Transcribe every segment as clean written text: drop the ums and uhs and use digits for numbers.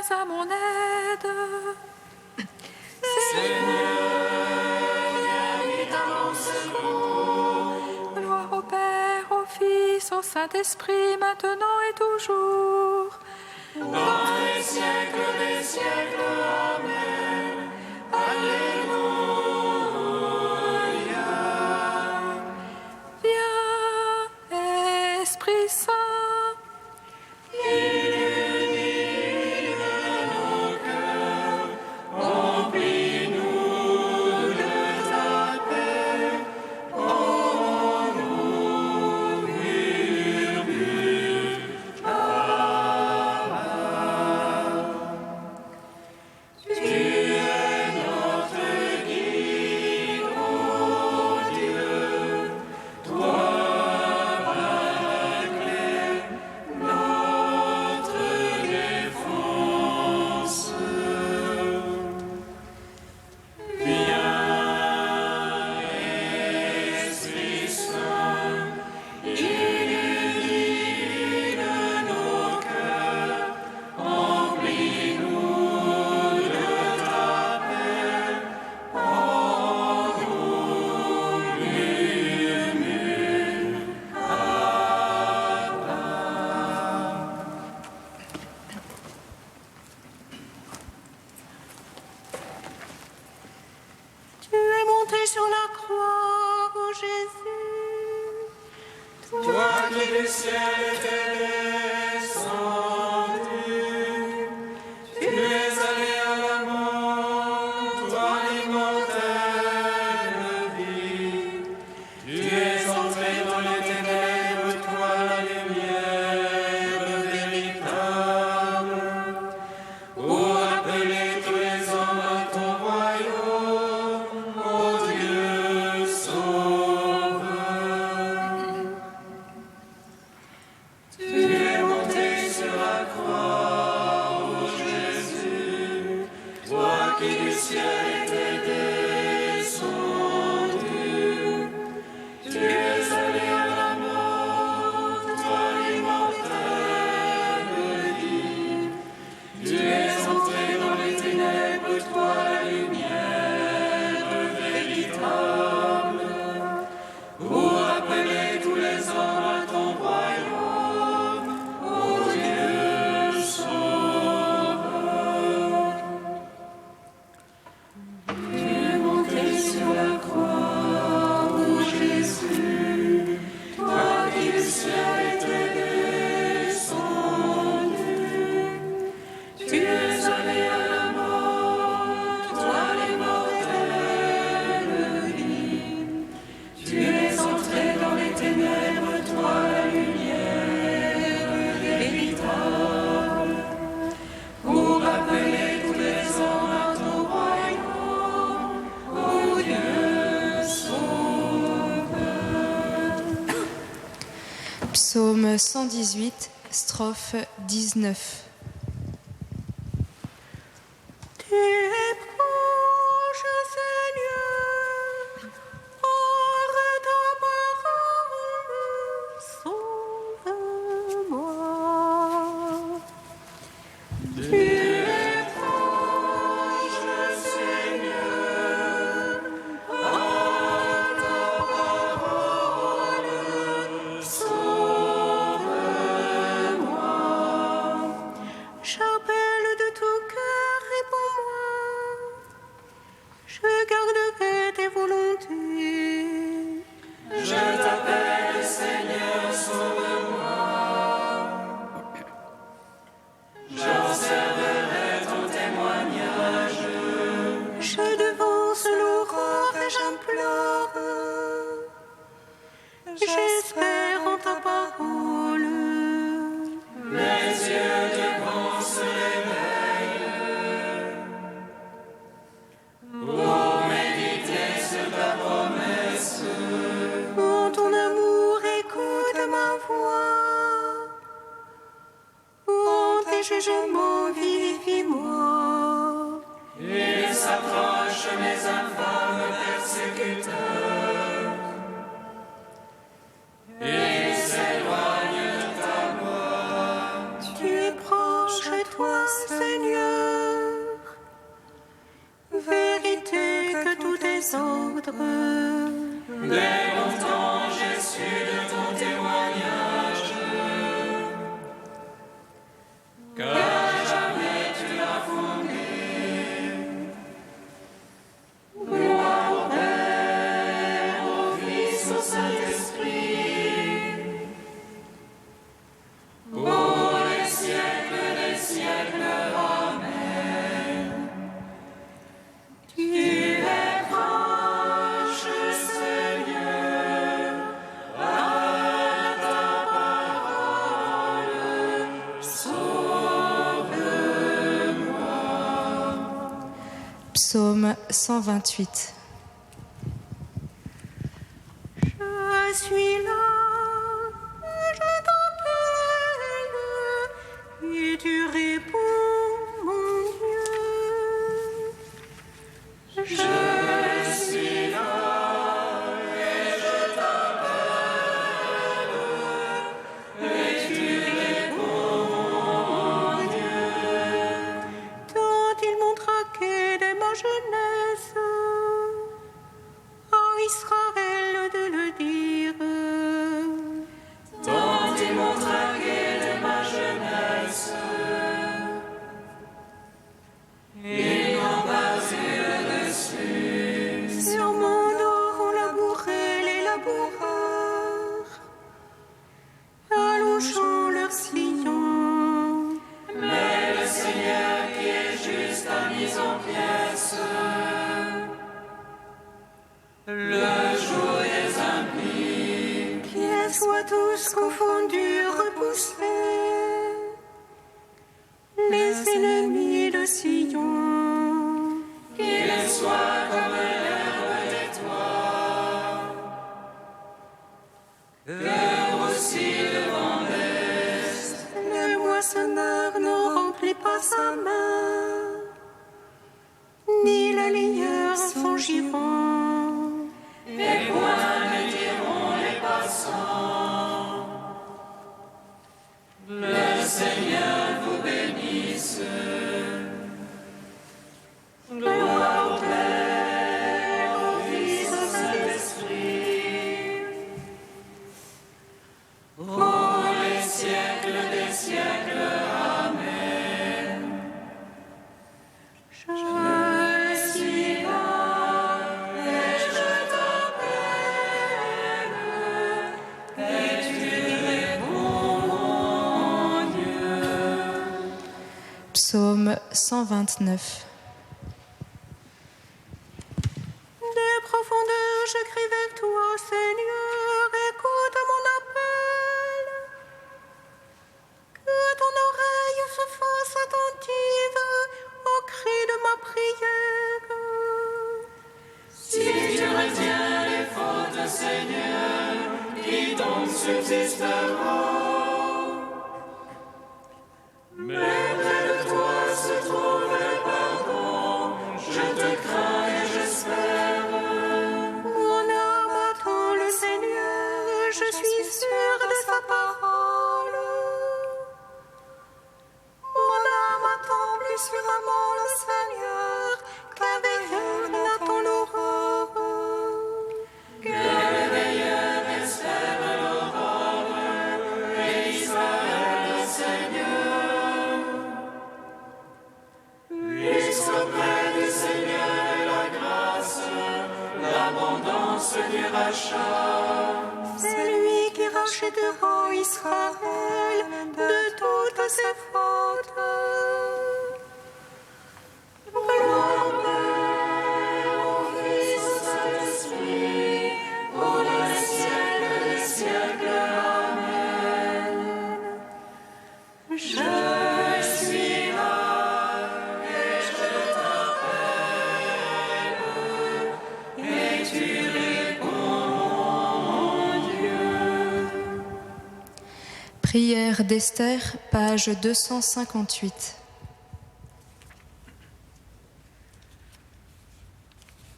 viens à mon aide. Seigneur, viens vite à mon secours. Gloire au Père, au Fils, au Saint-Esprit, maintenant et toujours. Dans les siècles des siècles, Amen. Alléluia. Viens, Esprit Saint. Psaume 118, strophe 19. Tu es proche, Seigneur, hors ta parole, sauve-moi. Tu es proche, Seigneur, hors ta parole, sauve-moi. J'appelle de tout cœur, réponds-moi. Je garderai tes volontés. Je t'appelle, Seigneur, sauve-moi. J'observerai ton témoignage. Je devance l'aurore et j'implore. J'espère en ta parole. Mes yeux devant se réveillent. Pour méditer sur ta promesse. En ton amour, écoute ma voix. En tes jugements, vivifie-moi. Ils s'approchent, mes infâmes persécuteurs. Ils s'éloignent de ta voix. Tu es proche, toi, Seigneur. désordre. Dès longtemps j'ai su de ton témoignage, car jamais tu l'as fondé. Gloire au Père, au Fils, au Saint-Esprit, pour les siècles des siècles. Amen. Tu es proche, Seigneur, à ta parole, sauve-moi. Psaume 128. Je suis là, je t'appelle, et tu réponds, mon Dieu. Je suis là et je t'appelle, et tu réponds, mon Dieu. Tant ils m'ont traqué dès ma jeunesse, à Israël de le dire. Tant ils m'ont traqué dès ma jeunesse, ils n'ont pas eu le dessus. Sur mon dos ont labouré les laboureurs, allongeant leurs sillons. Mais le Seigneur qui est juste a mis en pièces le jour des impies. Qu'ils soient tous confondus, repoussés, les ennemis de Sion. Qu'ils soient comme l'herbe des toits, que aussi le vent d'est. Le moissonneur ne remplit pas sa main, ni le lieur son giron. Et point ne diront les passants, le Seigneur vous bénisse. Gloire au Père, au Fils, au Saint-Esprit, pour les siècles des siècles. Amen. Je suis là et je t'appelle, Et tu réponds, mon Dieu. Psaume 129. des profondeurs, je crie vers toi, Seigneur, écoute mon appel. Que ton oreille se fasse attentive au cri de ma prière. Si tu retiens les fautes, Seigneur, qui donc subsisteront. Mais près de toi se trouve le pardon. Je te crains et j'espère. Mon âme attend le Seigneur, je suis sûre de sa parole. Mon âme attend plus sûrement le Seigneur qu'un veilleur n'attend l'aurore. Que le veilleur espère l'aurore et Israël le Seigneur. Puisqu'auprès du Seigneur est la grâce, l'abondance du rachat. C'est lui qui rachètera Israël de toutes ses fautes. Gloire au Père, au Fils, au Saint-Esprit, pour les siècles des siècles. Amen. Je suis là et je t'appelle, et tu réponds, mon Dieu. Prière d'Esther, page 258.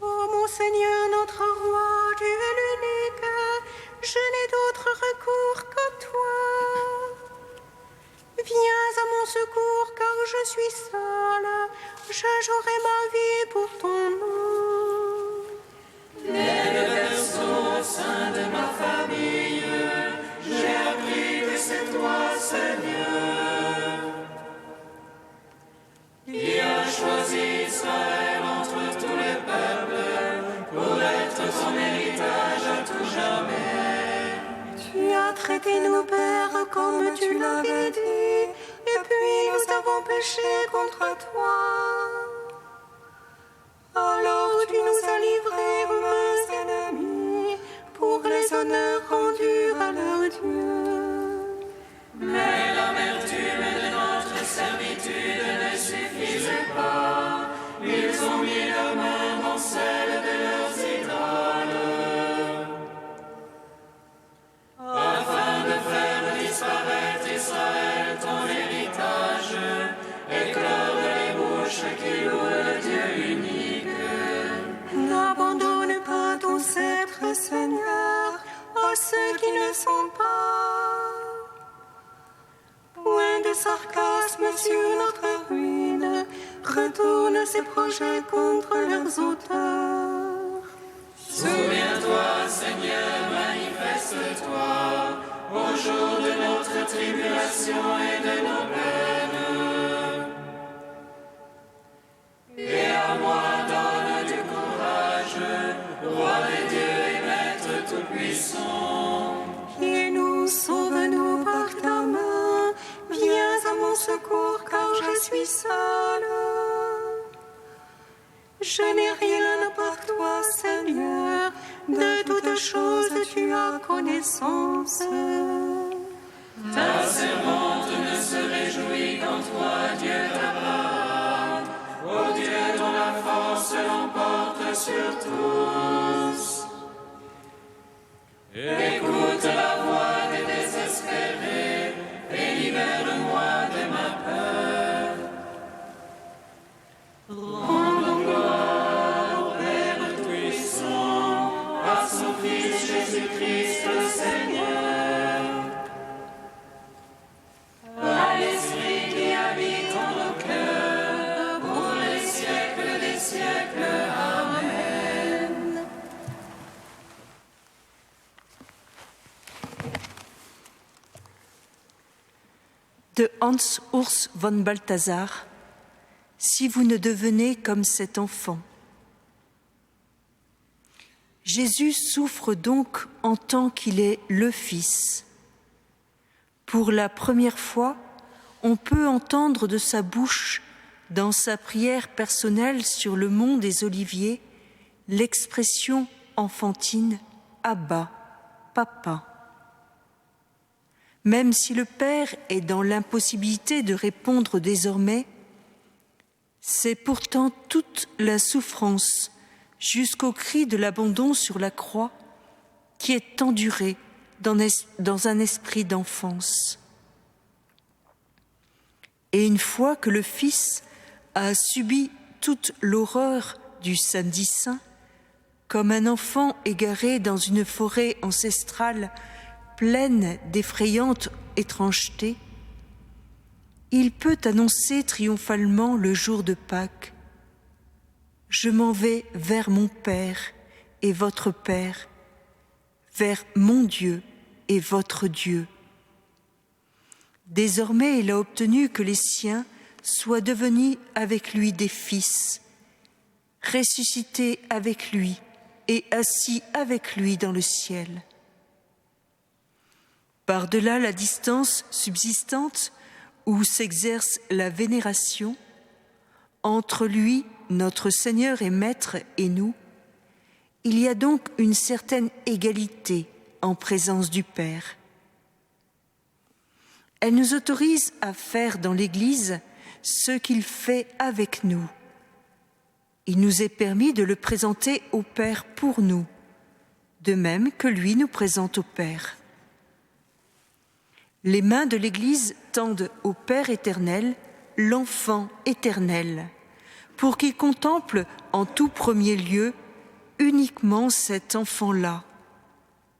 Ô mon Seigneur, notre roi, tu es l'unique, je n'ai d'autre recours que toi. Viens à mon secours, car je suis seule, je jouerai ma vie pour ton nom. tu l'avais dit, et puis nous avons péché contre toi. Alors tu nous as livrés aux mains ennemies pour les honneurs rendus à leur Dieu. Mais l'amertume de notre servitude ne suffisait pas. Ils ont mis leurs mains dans celles de leurs idoles, afin de faire disparaître Israël, ton héritage, et clore les bouches qui louent le Dieu unique. N'abandonne pas ton sceptre, Seigneur, à ceux qui ne sont pas. Point de sarcasme sur notre ruine, retourne ces projets contre leurs auteurs. Souviens-toi, Seigneur, manifeste-toi au jour de notre tribulation et de nos peines. Et à moi donne du courage, Roi des dieux et Maître tout-puissant. Et nous, sauve-nous par ta main, viens à mon secours car je suis seule. Je n'ai rien à part toi, Seigneur, de toutes choses tu as connaissance. Ta servante ne se réjouit qu'en toi, Dieu d'Abraham, ô Dieu dont la force l'emporte sur tous. Écoute la voix des désespérés et libère-moi de ma peur. Rends gloire au Père Tout-Puissant, à son Fils Jésus-Christ le Seigneur, à l'Esprit qui habite en nos cœurs, pour les siècles des siècles. Amen. De Hans Urs von Balthasar, si vous ne devenez comme cet enfant. Jésus souffre donc en tant qu'il est le Fils. Pour la première fois, on peut entendre de sa bouche, dans sa prière personnelle sur le mont des Oliviers, l'expression enfantine « Abba, Papa ». Même si le Père est dans l'impossibilité de répondre désormais, c'est pourtant toute la souffrance, jusqu'au cri de l'abandon sur la croix, qui est endurée dans un esprit d'enfance. Et une fois que le Fils a subi toute l'horreur du samedi saint, comme un enfant égaré dans une forêt ancestrale pleine d'effrayantes étrangetés, il peut annoncer triomphalement le jour de Pâques : « Je m'en vais vers mon Père et votre Père, vers mon Dieu et votre Dieu. » Désormais, il a obtenu que les siens soient devenus avec lui des fils, ressuscités avec lui et assis avec lui dans le ciel. Par-delà la distance subsistante où s'exerce la vénération, entre lui, notre Seigneur et Maître, et nous, il y a donc une certaine égalité en présence du Père. Elle nous autorise à faire dans l'Église ce qu'il fait avec nous. Il nous est permis de le présenter au Père pour nous, de même que lui nous présente au Père. Les mains de l'Église tendent au Père éternel, l'enfant éternel, pour qu'il contemple en tout premier lieu uniquement cet enfant-là,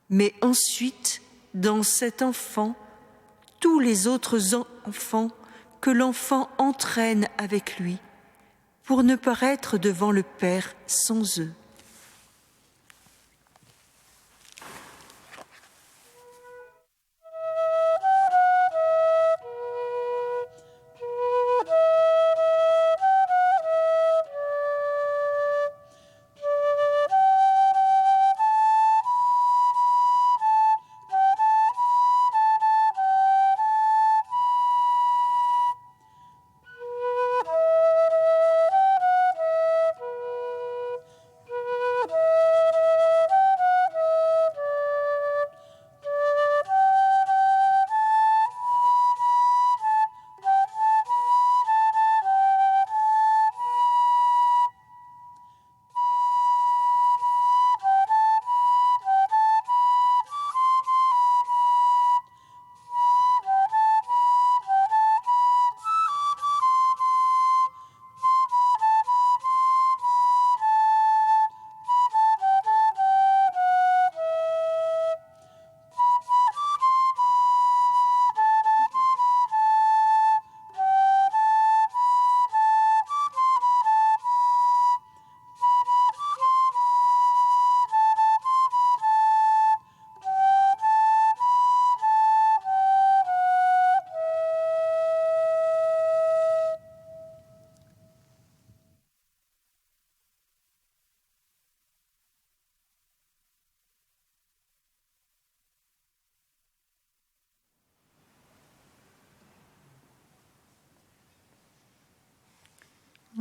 mais ensuite, dans cet enfant, tous les autres enfants que l'enfant entraîne avec lui, pour ne paraître devant le Père sans eux.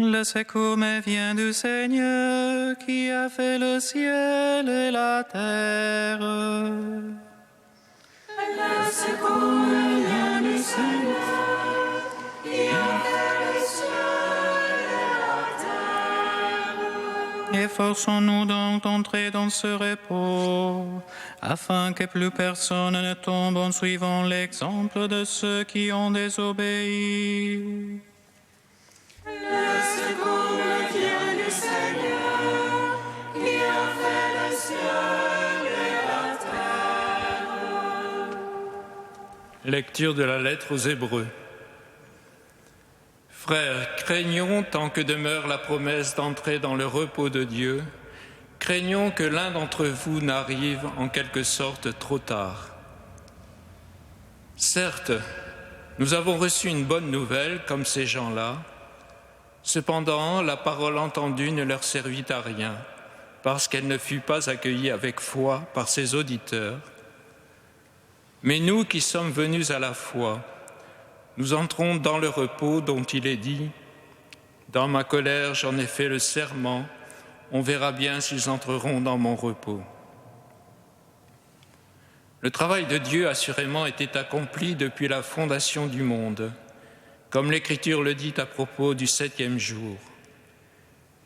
Le secours me vient du Seigneur qui a fait le ciel et la terre. Le secours me vient du Seigneur qui a fait le ciel et la terre. Efforçons-nous donc d'entrer dans ce repos, afin que plus personne ne tombe en suivant l'exemple de ceux qui ont désobéi. Le secours me vient du Seigneur qui a fait le ciel et la terre. Lecture de la lettre aux Hébreux. Frères, craignons tant que demeure la promesse d'entrer dans le repos de Dieu, craignons que l'un d'entre vous n'arrive en quelque sorte trop tard. Certes, nous avons reçu une bonne nouvelle comme ces gens-là. Cependant, la parole entendue ne leur servit à rien, parce qu'elle ne fut pas accueillie avec foi par ses auditeurs. Mais nous qui sommes venus à la foi, nous entrons dans le repos dont il est dit « Dans ma colère, j'en ai fait le serment, on verra bien s'ils entreront dans mon repos. » Le travail de Dieu, assurément, était accompli depuis la fondation du monde, comme l'Écriture le dit à propos du 7e jour.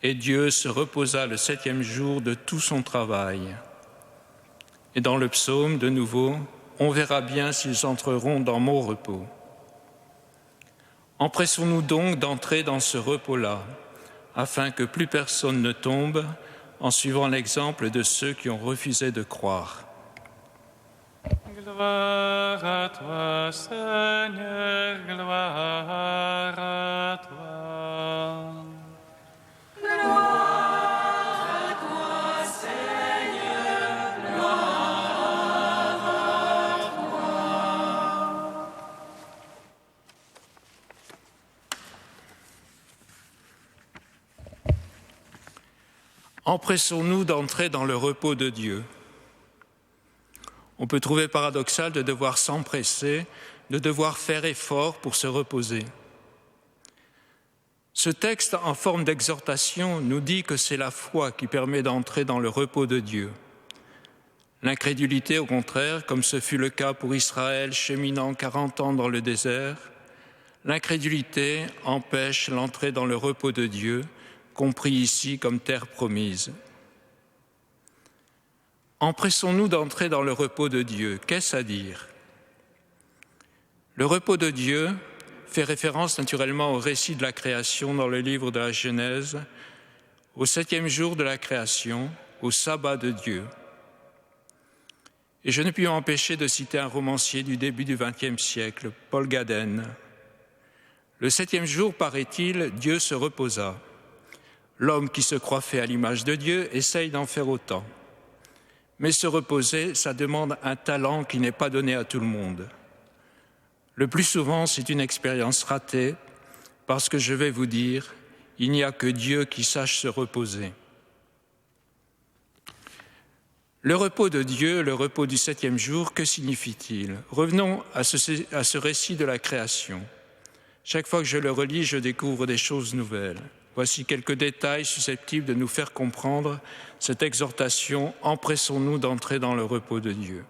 Et Dieu se reposa le 7e jour de tout son travail. Et dans le psaume, de nouveau, on verra bien s'ils entreront dans mon repos. Empressons-nous donc d'entrer dans ce repos-là, afin que plus personne ne tombe en suivant l'exemple de ceux qui ont refusé de croire. Gloire à toi, Seigneur, gloire à toi. Gloire à toi, Seigneur, gloire à toi. Empressons-nous d'entrer dans le repos de Dieu. On peut trouver paradoxal de devoir s'empresser, de devoir faire effort pour se reposer. Ce texte, en forme d'exhortation, nous dit que c'est la foi qui permet d'entrer dans le repos de Dieu. L'incrédulité, au contraire, comme ce fut le cas pour Israël cheminant 40 ans dans le désert, l'incrédulité empêche l'entrée dans le repos de Dieu, compris ici comme terre promise. Empressons-nous d'entrer dans le repos de Dieu. Qu'est-ce à dire? Le repos de Dieu fait référence naturellement au récit de la création dans le livre de la Genèse, au 7e jour de la création, au sabbat de Dieu. Et je ne puis m'empêcher de citer un romancier du début du XXe siècle, Paul Gaden. Le 7e jour, paraît-il, Dieu se reposa. L'homme qui se croit fait à l'image de Dieu essaye d'en faire autant. Mais se reposer, ça demande un talent qui n'est pas donné à tout le monde. Le plus souvent, c'est une expérience ratée, parce que je vais vous dire, il n'y a que Dieu qui sache se reposer. Le repos de Dieu, le repos du 7e jour, que signifie-t-il? Revenons à ce récit de la création. Chaque fois que je le relis, je découvre des choses nouvelles. Voici quelques détails susceptibles de nous faire comprendre cette exhortation « Empressons-nous d'entrer dans le repos de Dieu ».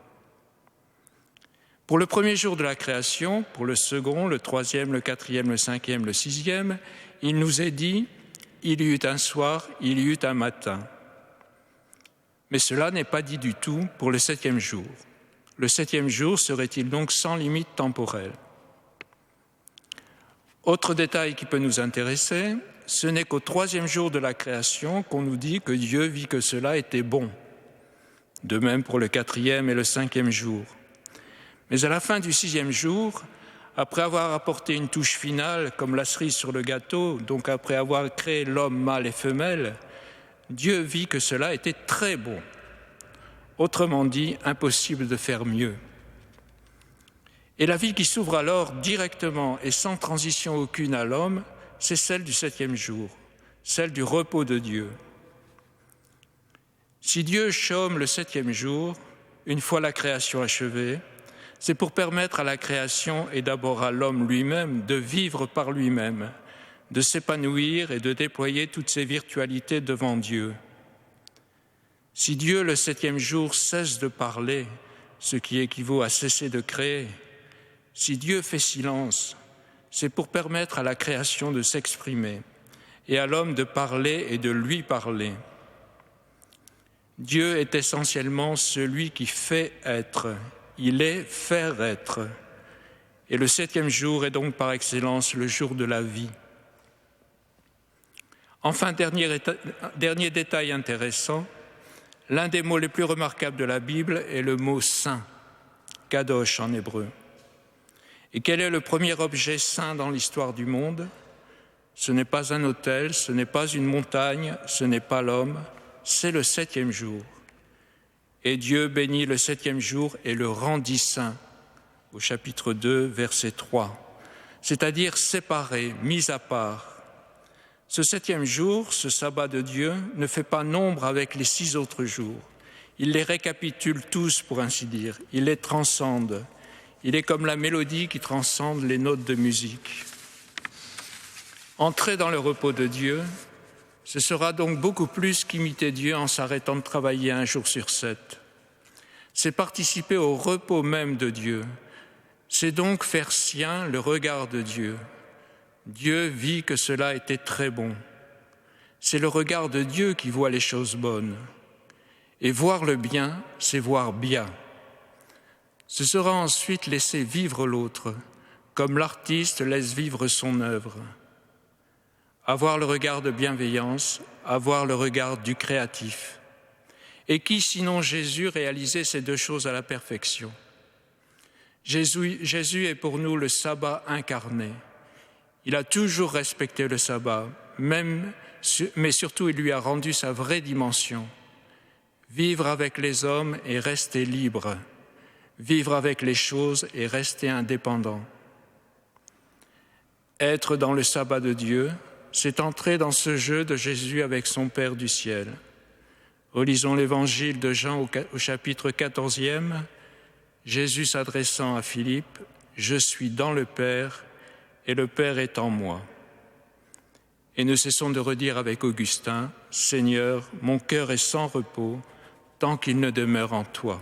Pour le premier jour de la création, pour le second, le troisième, le quatrième, le cinquième, le sixième, il nous est dit « Il y eut un soir, il y eut un matin ». Mais cela n'est pas dit du tout pour le 7e jour. Le 7e jour serait-il donc sans limite temporelle? Autre détail qui peut nous intéresser, ce n'est qu'au 3e jour de la création qu'on nous dit que Dieu vit que cela était bon. De même pour le 4e et le 5e jour. Mais à la fin du 6e jour, après avoir apporté une touche finale comme la cerise sur le gâteau, donc après avoir créé l'homme mâle et femelle, Dieu vit que cela était très bon. Autrement dit, impossible de faire mieux. Et la vie qui s'ouvre alors directement et sans transition aucune à l'homme, c'est celle du 7e jour, celle du repos de Dieu. Si Dieu chôme le 7e jour, une fois la création achevée, c'est pour permettre à la création et d'abord à l'homme lui-même de vivre par lui-même, de s'épanouir et de déployer toutes ses virtualités devant Dieu. Si Dieu, le 7e jour, cesse de parler, ce qui équivaut à cesser de créer, si Dieu fait silence, c'est pour permettre à la création de s'exprimer et à l'homme de parler et de lui parler. Dieu est essentiellement celui qui fait être. Il est faire être. Et le 7e jour est donc par excellence le jour de la vie. Enfin, dernier détail intéressant, l'un des mots les plus remarquables de la Bible est le mot saint, kadosh en hébreu. Et quel est le premier objet saint dans l'histoire du monde? Ce n'est pas un autel, ce n'est pas une montagne, ce n'est pas l'homme, c'est le 7e jour. Et Dieu bénit le 7e jour et le rendit saint, au chapitre 2, verset 3, c'est-à-dire séparé, mis à part. Ce 7e jour, ce sabbat de Dieu, ne fait pas nombre avec les 6 autres jours. Il les récapitule tous, pour ainsi dire. Il les transcende. Il est comme la mélodie qui transcende les notes de musique. Entrer dans le repos de Dieu, ce sera donc beaucoup plus qu'imiter Dieu en s'arrêtant de travailler un jour sur 7. C'est participer au repos même de Dieu. C'est donc faire sien le regard de Dieu. Dieu vit que cela était très bon. C'est le regard de Dieu qui voit les choses bonnes. Et voir le bien, c'est voir bien. Ce sera ensuite laisser vivre l'autre, comme l'artiste laisse vivre son œuvre. Avoir le regard de bienveillance, avoir le regard du créatif. Et qui, sinon Jésus, réalisait ces 2 choses à la perfection? Jésus est pour nous le sabbat incarné. Il a toujours respecté le sabbat, mais surtout il lui a rendu sa vraie dimension. Vivre avec les hommes et rester libre. Vivre avec les choses et rester indépendant. Être dans le sabbat de Dieu, c'est entrer dans ce jeu de Jésus avec son Père du ciel. Relisons l'évangile de Jean au chapitre 14e. Jésus s'adressant à Philippe, « Je suis dans le Père et le Père est en moi. » Et nous cessons de redire avec Augustin, « Seigneur, mon cœur est sans repos tant qu'il ne demeure en toi. »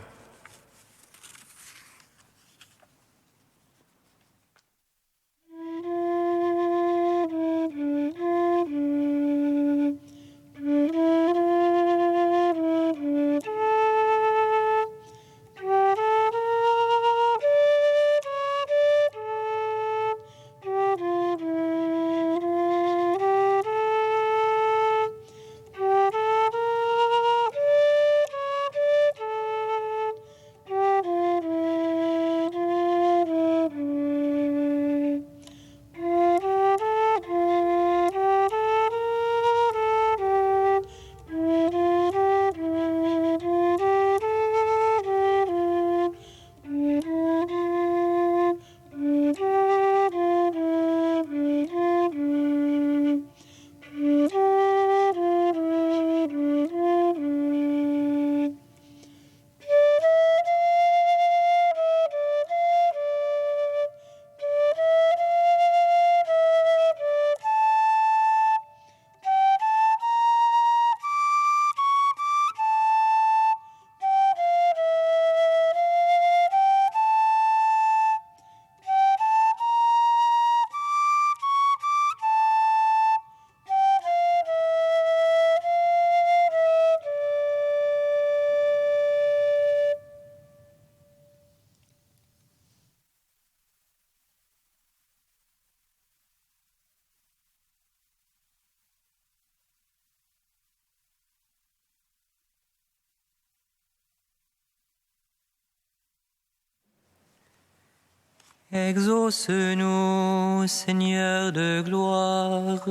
Exauce-nous, Seigneur de gloire.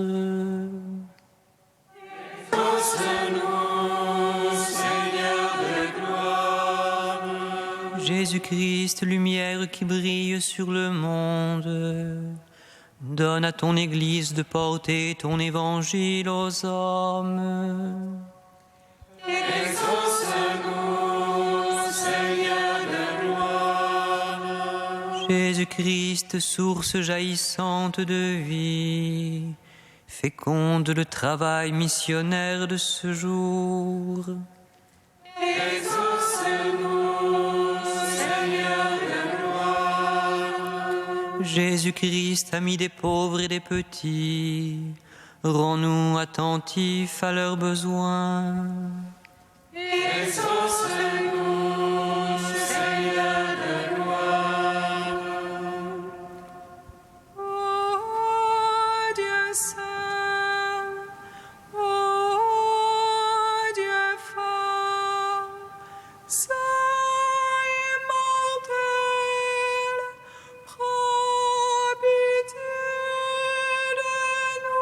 Exauce-nous, Seigneur de gloire. Jésus-Christ, lumière qui brille sur le monde, donne à ton Église de porter ton évangile aux hommes. Exauce-nous, Seigneur de gloire. Jésus-Christ, source jaillissante de vie, Féconde le travail missionnaire de ce jour. Exauce-nous, Seigneur de gloire. Jésus-Christ, ami des pauvres et des petits, rends-nous attentifs à leurs besoins. Exauce-nous, Seigneur de gloire. Ô Dieu saint, ô Dieu fort, saint immortel, prends pitié de nous.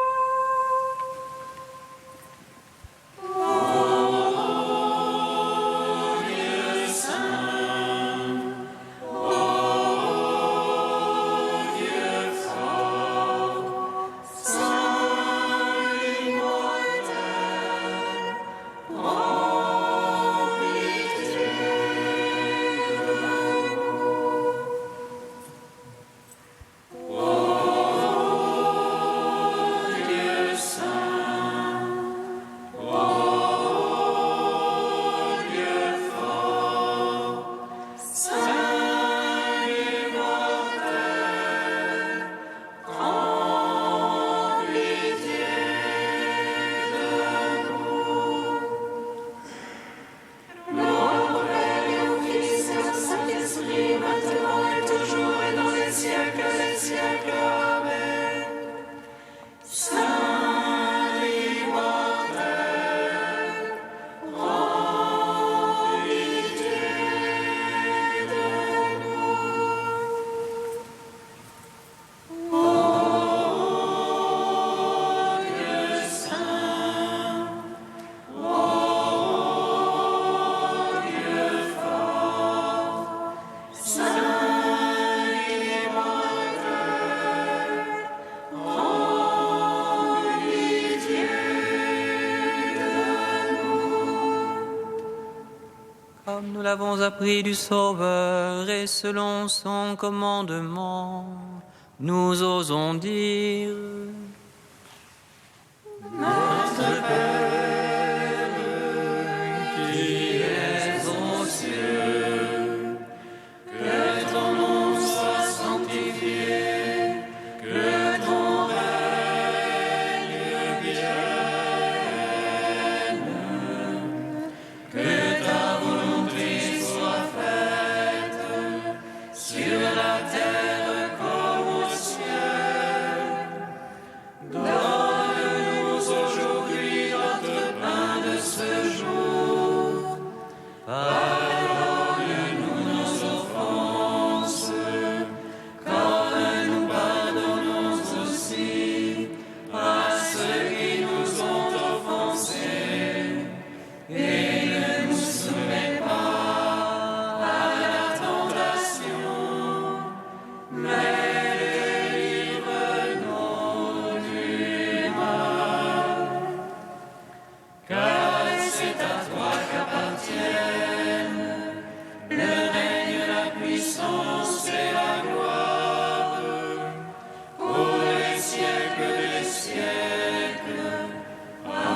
Comme nous l'avons appris du Sauveur et selon son commandement, nous osons dire: Notre Père, qui es aux cieux, que ton nom soit sanctifié, que ton règne vienne, que ta volonté soit faite sur la terre comme au ciel. Donne-nous aujourd'hui notre pain de ce jour. Pardonne-nous nos offenses, comme nous pardonnons aussi à ceux qui nous ont offensés. Et ne nous soumets pas à la tentation, mais délivre-nous du mal. Car c'est à toi qu'appartiennent le règne, la puissance et la gloire pour les siècles des siècles. Amen.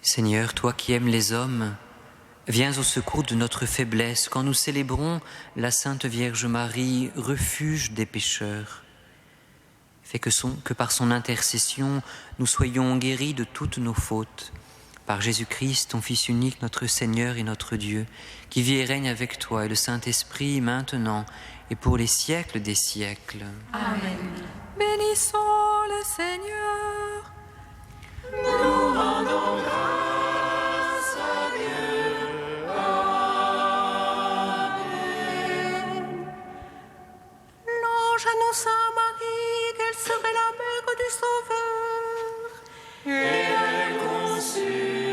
Seigneur, toi qui aimes les hommes, viens au secours de notre faiblesse quand nous célébrons la Sainte Vierge Marie, refuge des pécheurs. Fais que par son intercession, nous soyons guéris de toutes nos fautes. Par Jésus-Christ, ton Fils unique, notre Seigneur et notre Dieu, qui vit et règne avec toi et le Saint-Esprit, maintenant et pour les siècles des siècles. Bénissons le Seigneur. Nous rendons grâce à Dieu. Amen. L'ange annonça à Marie qu'elle serait la mère du Sauveur. Et elle conçut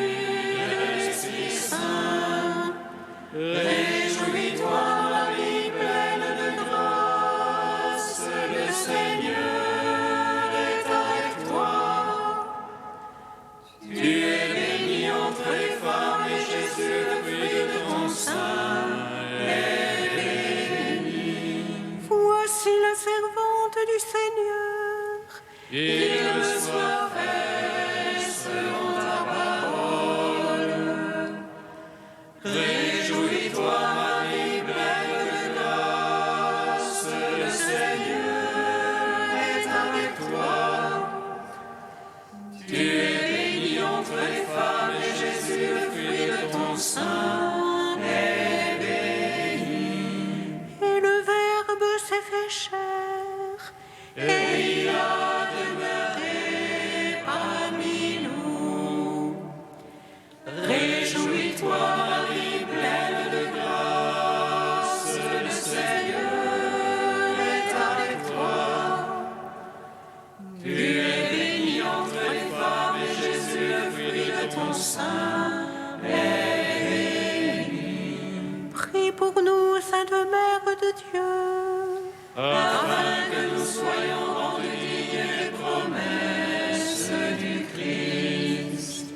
l'Esprit Saint. Réjouis-toi, Marie, pleine de grâce, le Seigneur est avec toi. Tu es bénie entre les femmes, et Jésus, le fruit de ton sein, Seigneur. Qu'il me soit fait selon ta parole. Réjouis-toi, Marie, pleine de grâce, le Seigneur est avec toi. Tu es bénie entre les femmes, et Jésus, le fruit de ton sein, est béni. Et le Verbe s'est fait chair, Et il a demeuré parmi nous. Réjouis-toi, Marie, pleine de grâce, le Seigneur est avec toi. Tu es bénie entre les femmes, et Jésus, le fruit de ton sein, est béni. prie pour nous, Sainte Mère de Dieu. Afin que nous soyons rendus dignes des promesses du Christ.